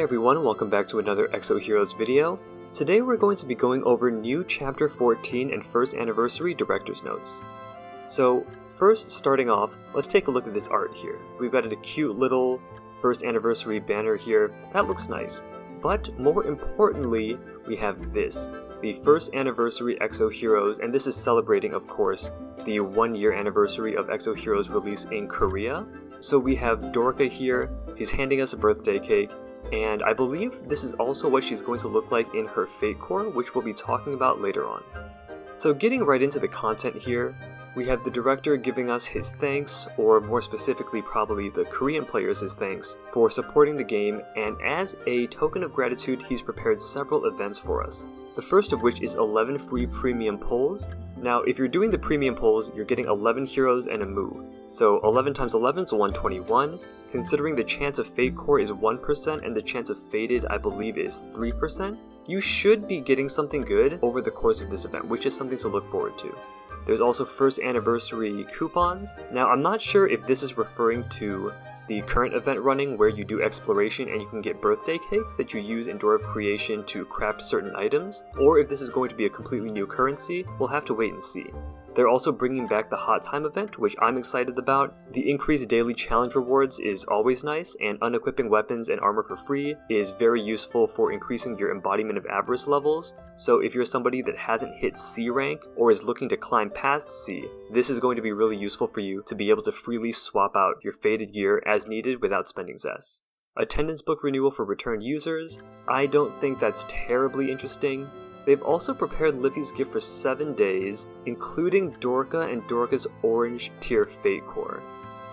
everyone, welcome back to another Exo Heroes video. Today we're going to be going over new Chapter 14 and 1st Anniversary Director's Notes. So, first starting off, let's take a look at this art here. We've got a cute little 1st Anniversary banner here. That looks nice. But more importantly, we have this. The 1st Anniversary Exo Heroes, and this is celebrating, of course, the 1-year anniversary of Exo Heroes release in Korea. So we have Dorka here, he's handing us a birthday cake, and I believe this is also what she's going to look like in her Fatecores, which we'll be talking about later on. So getting right into the content here, we have the director giving us his thanks, or more specifically probably the Korean players his thanks, for supporting the game, and as a token of gratitude he's prepared several events for us. The first of which is 11 free premium pulls. Now if you're doing the premium pulls, you're getting 11 heroes and a Moo. So 11 times 11 is 121. Considering the chance of Fatecores is 1% and the chance of Fated I believe is 3%, you should be getting something good over the course of this event, which is something to look forward to. There's also 1st Anniversary coupons. Now I'm not sure if this is referring to the current event running where you do exploration and you can get birthday cakes that you use in Door of Creation to craft certain items, or if this is going to be a completely new currency. We'll have to wait and see. They're also bringing back the Hot Time event, which I'm excited about. The increased daily challenge rewards is always nice, and unequipping weapons and armor for free is very useful for increasing your embodiment of avarice levels. So if you're somebody that hasn't hit C rank or is looking to climb past C, this is going to be really useful for you to be able to freely swap out your faded gear as needed without spending Zess. Attendance book renewal for returned users. I don't think that's terribly interesting. They've also prepared Liffy's gift for 7 days, including Dorka and Dorka's orange tier Fatecores.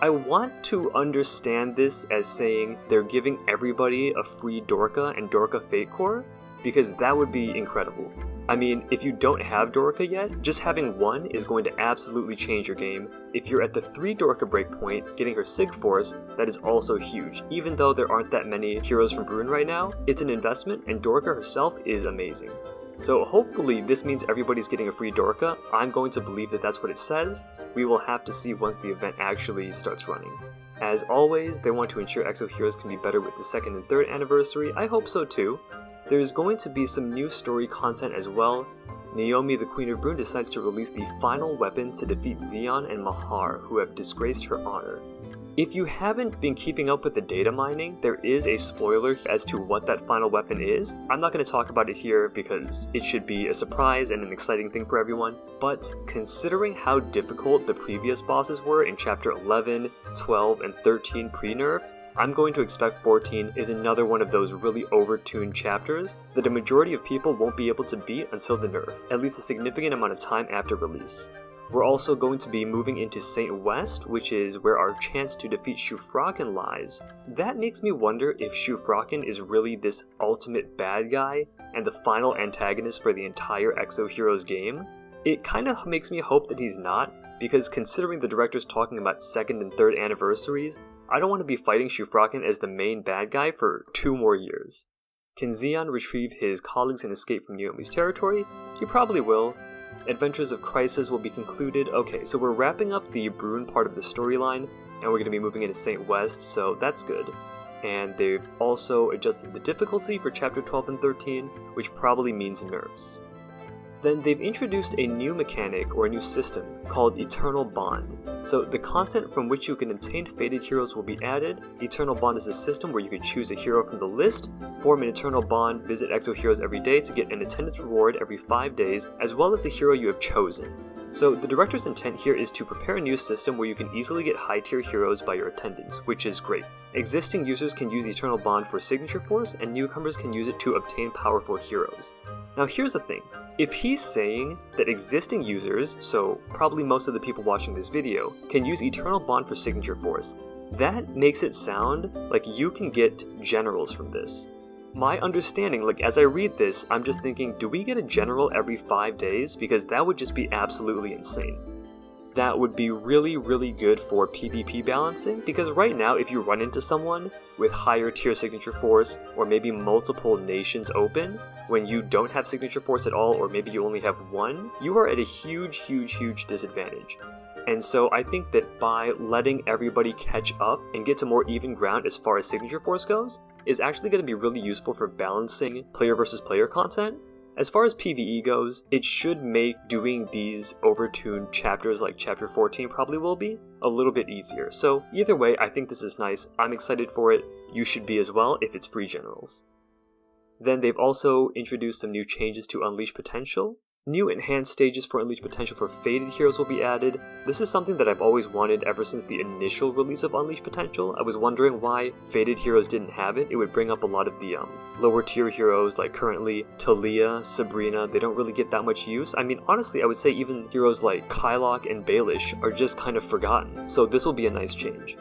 I want to understand this as saying they're giving everybody a free Dorka and Dorka Fatecores, because that would be incredible. I mean, if you don't have Dorka yet, just having one is going to absolutely change your game. If you're at the 3 Dorka breakpoint, getting her Sig Force, that is also huge. Even though there aren't that many heroes from Bruin right now, it's an investment, and Dorka herself is amazing. So hopefully this means everybody's getting a free Dorka. I'm going to believe that that's what it says. We will have to see once the event actually starts running. As always, they want to ensure Exo Heroes can be better with the 2nd and 3rd anniversary. I hope so too. There's going to be some new story content as well. Naomi, the Queen of Bruin, decides to release the final weapon to defeat Zeon and Mahar, who have disgraced her honor. If you haven't been keeping up with the data mining, there is a spoiler as to what that final weapon is. I'm not going to talk about it here because it should be a surprise and an exciting thing for everyone, but considering how difficult the previous bosses were in Chapter 11, 12, and 13 pre-nerf, I'm going to expect 14 is another one of those really overtuned chapters that a majority of people won't be able to beat until the nerf, at least a significant amount of time after release. We're also going to be moving into St. West, which is where our chance to defeat Shufraken lies. That makes me wonder if Shufraken is really this ultimate bad guy and the final antagonist for the entire Exo Heroes game. It kind of makes me hope that he's not, because considering the director's talking about 2nd and 3rd anniversaries, I don't want to be fighting Shufraken as the main bad guy for 2 more years. Can Zeon retrieve his colleagues and escape from Naomi's territory? He probably will. Adventures of Crisis will be concluded. Okay, so we're wrapping up the Bruin part of the storyline, and we're going to be moving into St. West, so that's good. And they've also adjusted the difficulty for Chapter 12 and 13, which probably means nerfs. Then they've introduced a new mechanic, or a new system, called Eternal Bond. So the content from which you can obtain Fated heroes will be added. Eternal Bond is a system where you can choose a hero from the list, form an Eternal Bond, visit Exo Heroes every day to get an attendance reward every 5 days, as well as the hero you have chosen. So the director's intent here is to prepare a new system where you can easily get high tier heroes by your attendance, which is great. Existing users can use Eternal Bond for Signature Force, and newcomers can use it to obtain powerful heroes. Now here's the thing. If he's saying that existing users, so probably most of the people watching this video, can use Eternal Bond for Signature Force, that makes it sound like you can get generals from this. My understanding, like as I read this, I'm just thinking, do we get a general every 5 days? Because that would just be absolutely insane. That would be really, really good for PvP balancing, because right now if you run into someone with higher tier Signature Force, or maybe multiple nations open, when you don't have Signature Force at all, or maybe you only have one, you are at a huge, huge, huge disadvantage. And so I think that by letting everybody catch up and get to more even ground as far as Signature Force goes, is actually going to be really useful for balancing player versus player content. As far as PvE goes, it should make doing these overtuned chapters like chapter 14 probably will be a little bit easier. So either way, I think this is nice. I'm excited for it. You should be as well if it's free generals. Then they've also introduced some new changes to Unleash Potential. New enhanced stages for Unleash Potential for Fated heroes will be added. This is something that I've always wanted ever since the initial release of Unleash Potential. I was wondering why Fated heroes didn't have it. It would bring up a lot of the lower tier heroes, like currently Talia, Sabrina. They don't really get that much use. I mean, honestly, I would say even heroes like Kylock and Baelish are just kind of forgotten, so this will be a nice change.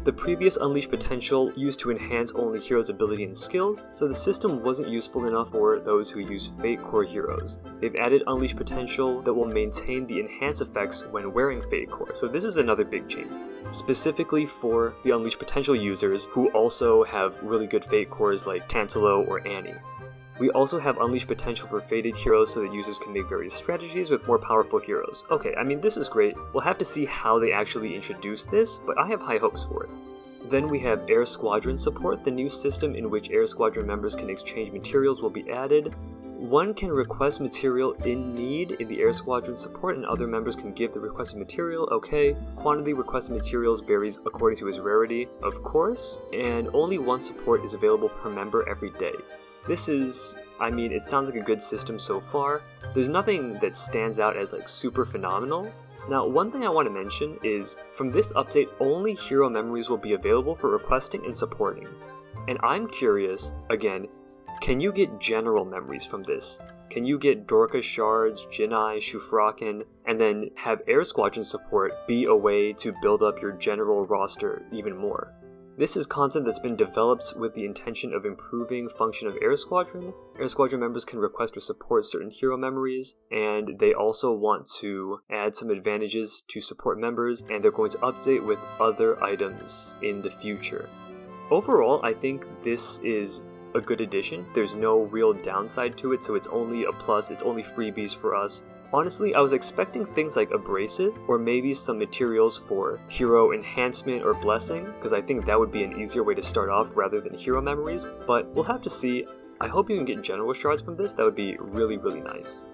The previous Unleash Potential used to enhance only heroes' ability and skills, so the system wasn't useful enough for those who use Fatecore heroes. They've added Unleash Potential that will maintain the enhance effects when wearing Fatecore, so this is another big change. Specifically for the Unleash Potential users who also have really good Fatecores like Tantalo or Annie. We also have Unleash Potential for Fated heroes so that users can make various strategies with more powerful heroes. Okay, I mean this is great. We'll have to see how they actually introduce this, but I have high hopes for it. Then we have Air Squadron Support. The new system in which Air Squadron members can exchange materials will be added. One can request material in need in the Air Squadron Support and other members can give the requested material, okay. Quantity requested materials varies according to its rarity, of course, and only one support is available per member every day. This is, I mean, it sounds like a good system so far. There's nothing that stands out as like super phenomenal. Now, one thing I want to mention is, from this update, only hero memories will be available for requesting and supporting. And I'm curious, again, can you get general memories from this? Can you get Dorka shards, Jinai, Shufraken, and then have Air Squadron support be a way to build up your general roster even more? This is content that's been developed with the intention of improving function of Air Squadron. Air Squadron members can request or support certain hero memories, and they also want to add some advantages to support members, and they're going to update with other items in the future. Overall, I think this is a good addition. There's no real downside to it, so it's only a plus, it's only freebies for us. Honestly, I was expecting things like Abrasive, or maybe some materials for Hero Enhancement or Blessing, because I think that would be an easier way to start off rather than Hero Memories, but we'll have to see. I hope you can get General Shards from this, that would be really, really nice.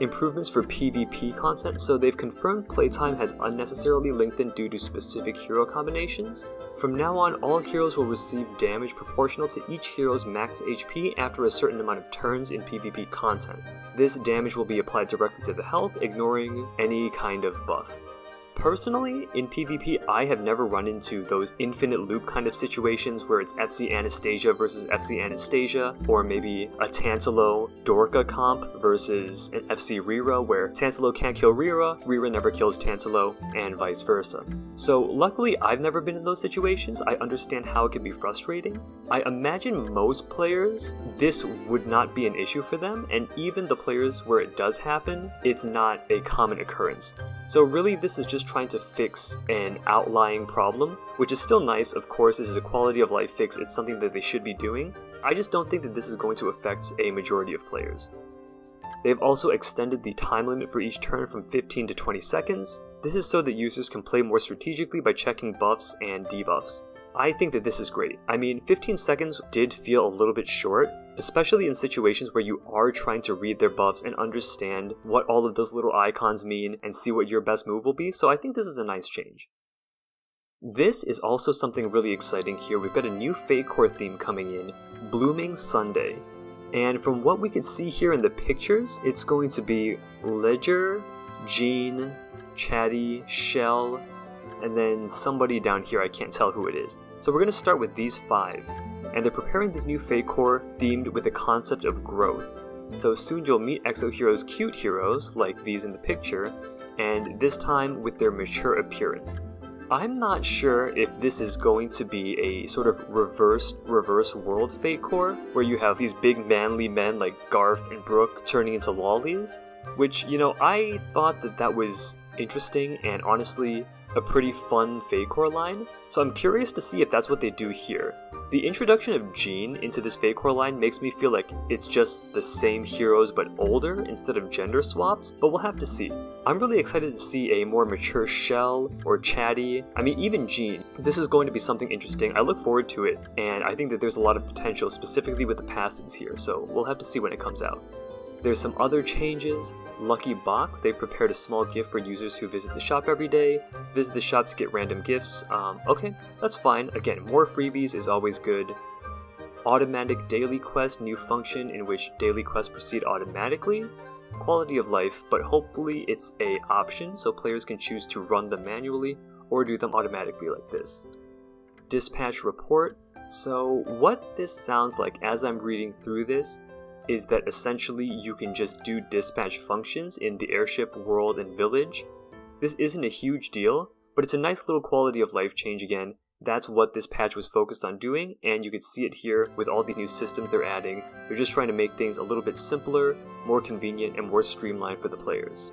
Improvements for PvP content, so they've confirmed playtime has unnecessarily lengthened due to specific hero combinations. From now on, all heroes will receive damage proportional to each hero's max HP after a certain amount of turns in PvP content. This damage will be applied directly to the health, ignoring any kind of buff. Personally, in PvP, I have never run into those infinite loop kind of situations where it's FC Anastasia versus FC Anastasia, or maybe a Tantalo Dorka comp versus an FC Rira where Tantalo can't kill Rira, Rira never kills Tantalo, and vice versa. So luckily, I've never been in those situations. I understand how it can be frustrating. I imagine most players, this would not be an issue for them, and even the players where it does happen, it's not a common occurrence. So really, this is just trying to fix an outlying problem, which is still nice. Of course, this is a quality of life fix, it's something that they should be doing. I just don't think that this is going to affect a majority of players. They've also extended the time limit for each turn from 15 to 20 seconds. This is so that users can play more strategically by checking buffs and debuffs. I think that this is great. I mean, 15 seconds did feel a little bit short, especially in situations where you are trying to read their buffs and understand what all of those little icons mean and see what your best move will be, so I think this is a nice change. This is also something really exciting here. We've got a new Fatecore theme coming in, Blooming Sunday. And from what we can see here in the pictures, it's going to be Ledger, Jean, Chatty, Shell, and then somebody down here, I can't tell who it is. So we're going to start with these 5, and they're preparing this new Fatecore themed with the concept of growth. So soon you'll meet Exo Heroes' cute heroes, like these in the picture, and this time with their mature appearance. I'm not sure if this is going to be a sort of reverse world Fatecore, where you have these big manly men like Garth and Brooke turning into lollies, which, you know, I thought that that was interesting and honestly a pretty fun Fatecore line, so I'm curious to see if that's what they do here. The introduction of Jean into this Fatecores line makes me feel like it's just the same heroes but older instead of gender swaps, but we'll have to see. I'm really excited to see a more mature Shell or Chatty, I mean even Jean. This is going to be something interesting. I look forward to it, and I think that there's a lot of potential specifically with the passives here, so we'll have to see when it comes out. There's some other changes. Lucky Box, they've prepared a small gift for users who visit the shop every day. Visit the shop to get random gifts. Okay, that's fine. Again, more freebies is always good. Automatic daily quest, new function in which daily quests proceed automatically. Quality of life, but hopefully it's an option so players can choose to run them manually or do them automatically like this. Dispatch report. So what this sounds like as I'm reading through this is that essentially you can just do dispatch functions in the airship, world, and village. This isn't a huge deal, but it's a nice little quality of life change again. That's what this patch was focused on doing, and you can see it here with all these new systems they're adding. They're just trying to make things a little bit simpler, more convenient, and more streamlined for the players.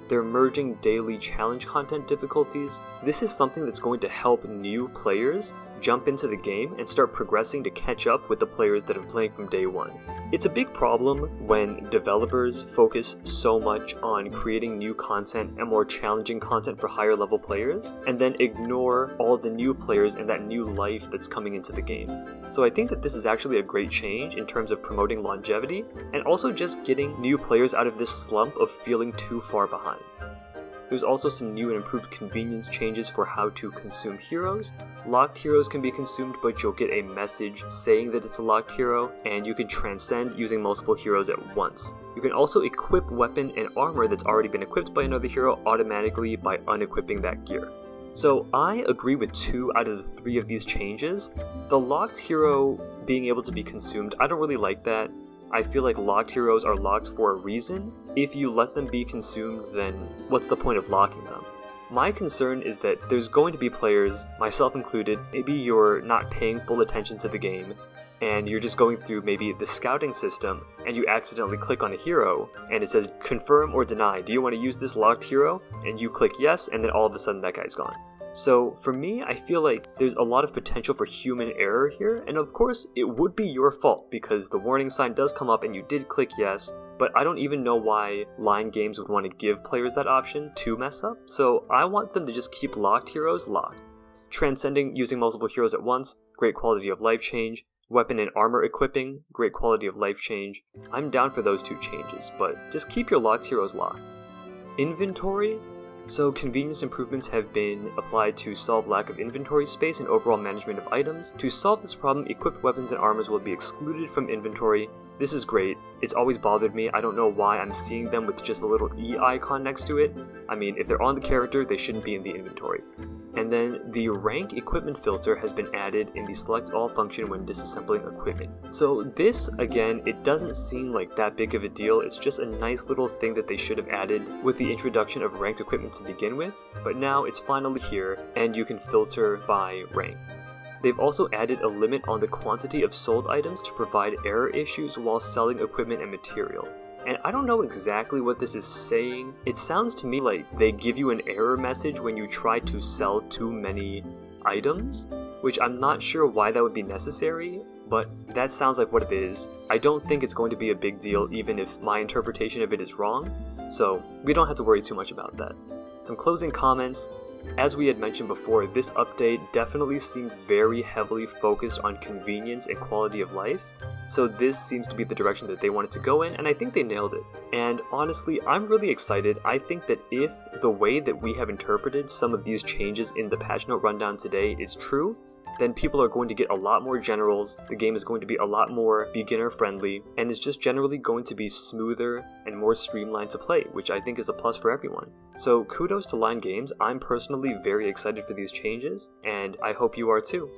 They're merging daily challenge content difficulties. This is something that's going to help new players jump into the game and start progressing to catch up with the players that have been playing from day one. It's a big problem when developers focus so much on creating new content and more challenging content for higher level players, and then ignore all the new players and that new life that's coming into the game. So I think that this is actually a great change in terms of promoting longevity, and also just getting new players out of this slump of feeling too far behind. There's also some new and improved convenience changes for how to consume heroes. Locked heroes can be consumed, but you'll get a message saying that it's a locked hero, and you can transcend using multiple heroes at once. You can also equip weapon and armor that's already been equipped by another hero automatically by unequipping that gear. So I agree with 2 out of the 3 of these changes. The locked hero being able to be consumed, I don't really like that. I feel like locked heroes are locked for a reason. If you let them be consumed, then what's the point of locking them? My concern is that there's going to be players, myself included, maybe you're not paying full attention to the game, and you're just going through maybe the scouting system, and you accidentally click on a hero, and it says confirm or deny, do you want to use this locked hero? And you click yes, and then all of a sudden that guy's gone. So for me, I feel like there's a lot of potential for human error here, and of course it would be your fault because the warning sign does come up and you did click yes, but I don't even know why line games would want to give players that option to mess up, so I want them to just keep locked heroes locked. Transcending using multiple heroes at once, great quality of life change. Weapon and armor equipping, great quality of life change. I'm down for those 2 changes, but just keep your locked heroes locked. Inventory. So convenience improvements have been applied to solve lack of inventory space and overall management of items. To solve this problem, equipped weapons and armors will be excluded from inventory. This is great. It's always bothered me. I don't know why I'm seeing them with just a little E icon next to it. I mean, if they're on the character, they shouldn't be in the inventory. And then the rank equipment filter has been added in the select all function when disassembling equipment. So this, again, it doesn't seem like that big of a deal. It's just a nice little thing that they should have added with the introduction of ranked equipment to begin with, but now it's finally here and you can filter by rank. They've also added a limit on the quantity of sold items to provide error issues while selling equipment and material. And I don't know exactly what this is saying. It sounds to me like they give you an error message when you try to sell too many items, which I'm not sure why that would be necessary, but that sounds like what it is. I don't think it's going to be a big deal even if my interpretation of it is wrong, so we don't have to worry too much about that. Some closing comments. As we had mentioned before, this update definitely seemed very heavily focused on convenience and quality of life, so this seems to be the direction that they wanted to go in, and I think they nailed it. And honestly, I'm really excited. I think that if the way that we have interpreted some of these changes in the patch note rundown today is true, then people are going to get a lot more generals, the game is going to be a lot more beginner friendly, and it's just generally going to be smoother and more streamlined to play, which I think is a plus for everyone. So kudos to Line Games. I'm personally very excited for these changes, and I hope you are too.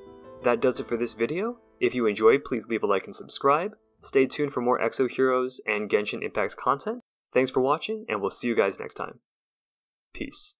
That does it for this video. If you enjoyed, please leave a like and subscribe. Stay tuned for more Exo Heroes and Genshin Impact's content. Thanks for watching, and we'll see you guys next time. Peace.